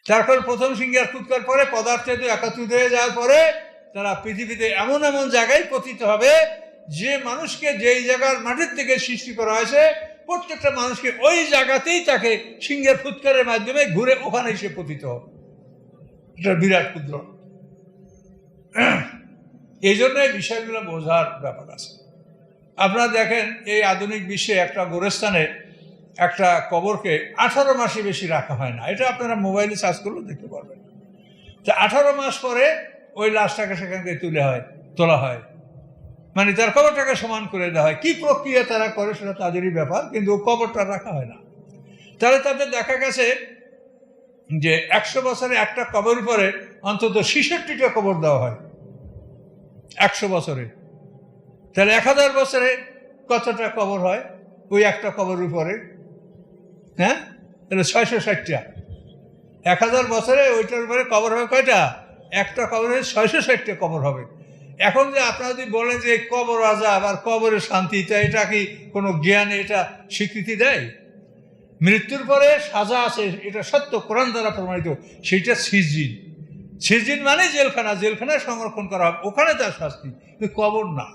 তারপর প্রথম সিংহার ফুৎকার পরে পদার্থে একত্রিত হয়ে যাওয়ার পরে তারা পৃথিবীতে এমন এমন জায়গায় পতিত হবে যে মানুষকে যেই জায়গার মাটির থেকে সৃষ্টি করা হয়েছে প্রত্যেকটা মানুষকে ওই জায়গাতেই তাকে সিংহের ফুৎকারের মাধ্যমে ঘুরে ওখানে এসে পতিত হবে। এটা বিরাট ক্ষুদ্র। এই জন্য এই বিষয়গুলো বোঝার ব্যাপার আছে। আপনারা দেখেন এই আধুনিক বিশ্বে একটা গোরস্থানে একটা কবরকে 18 মাসে বেশি রাখা হয় না। এটা আপনারা মোবাইলে সার্চ করলেও দেখতে পারবেন। তো 18 মাস পরে ওই লাশটাকে সেখান থেকে তোলা হয়, মানে তার কবরটাকে সমান করে দেওয়া হয়। কি প্রক্রিয়া তারা করে সেটা তাদেরই ব্যাপার, কিন্তু কবরটা রাখা হয় না। তাহলে তাদের দেখা গেছে যে 100 বছরে একটা কবর উপরে অন্তত 66টা কবর দেওয়া হয় 100 বছরে। তাহলে 1000 বছরে কতটা কবর হয় ওই একটা কবর উপরে? হ্যাঁ, তাহলে 660টা। 1000 বছরে ওইটার উপরে কবর হবে কয়টা? একটা কবরে 660টা কবর হবে। এখন যে আপনারা যদি বলেন যে কবর আযাব আর কবরের শান্তি, তা এটা কি কোনো জ্ঞানে এটা স্বীকৃতি দেয়? মৃত্যুর পরে সাজা আছে, এটা সত্য, কোরআন দ্বারা প্রমাণিত। সেইটা সিজিন। সিজিন মানে জেলখানায় সংরক্ষণ করা হবে, ওখানে তার শাস্তি, কিন্তু কবর না।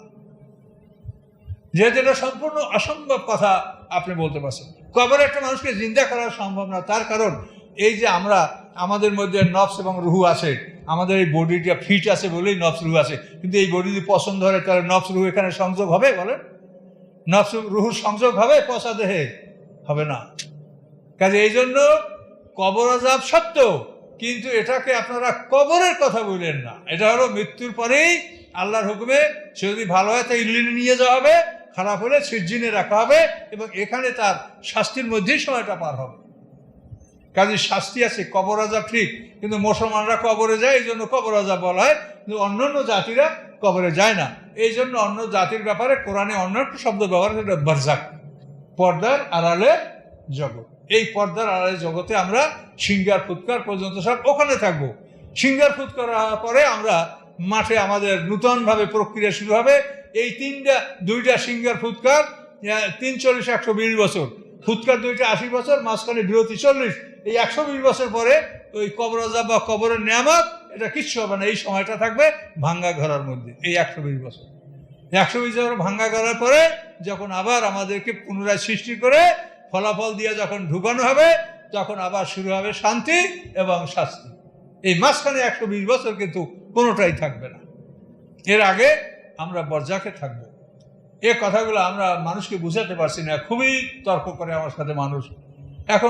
যেহেতু এটা সম্পূর্ণ অসম্ভব কথা আপনি বলতে পারছেন। কবরে একটা মানুষকে জিন্দা করা সম্ভব না। তার কারণ এই যে আমাদের মধ্যে নফস এবং রুহু আছে, আমাদের এই বডিটা ফিট আছে বলেই নফস রুহু আছে, কিন্তু এই বডি যদি পছন্দ হয় তাহলে নফস রুহু এখানে সংযোগ হবে? বলেন, নফস রুহুর সংযোগ হবে পচা দেহে? হবে না। কাজে এই জন্য কবর আযাব সত্য, কিন্তু এটাকে আপনারা কবরের কথা বললেন না। এটা হলো মৃত্যুর পরেই আল্লাহর হুকুমে সে যদি ভালো হয় তা ইল্লিনে নিয়ে যাওয়া হবে, খারাপ হলে সিজ্জিনে রাখা হবে, এবং এখানে তার শাস্তির মধ্যেই সময়টা পার হবে। কাজে শাস্তি আছে, কবর আযাব ঠিক, কিন্তু মুসলমানরা কবরে যায় এই জন্য কবর আযাব বলা হয়, কিন্তু অন্যান্য জাতিরা কবরে যায় না। এই জন্য অন্য জাতির ব্যাপারে কোরআনে অন্য একটা শব্দ ব্যবহার করে, বারজাক, পর্দার আড়ালে জগৎ। এই পর্দার আড়ালে জগতে আমরা সিংহার ফুৎকার পর্যন্ত সব ওখানে থাকবো। সিংহার ফুৎকার পরে আমরা মাঠে আমাদের নূতনভাবে প্রক্রিয়া শুরু হবে। এই দুইটা সিংহার ফুৎকার 3 40 120 বছর, ফুৎকার দুইটা 80 বছর, মাঝখানে বিরতি 40। এই 120 বছর পরে ওই কবর আযাব বা কবরের নিয়ামত এটা কিচ্ছু হবে না। এই সময়টা থাকবে ভাঙ্গা ঘরের মধ্যে। এই 120 বছর 120 বছর ভাঙ্গা ঘরের পরে যখন আবার আমাদেরকে পুনরায় সৃষ্টি করে ফলাফল দিয়ে যখন ঢুকানো হবে, তখন আবার শুরু হবে শান্তি এবং শাস্তি। এই মাঝখানে 120 বছর কিন্তু কোনোটাই থাকবে না। এর আগে আমরা বরজাকে থাকবো। এ কথাগুলো আমরা মানুষকে বুঝাতে পারছি না, খুবই তর্ক করে আমার সাথে মানুষ। এখন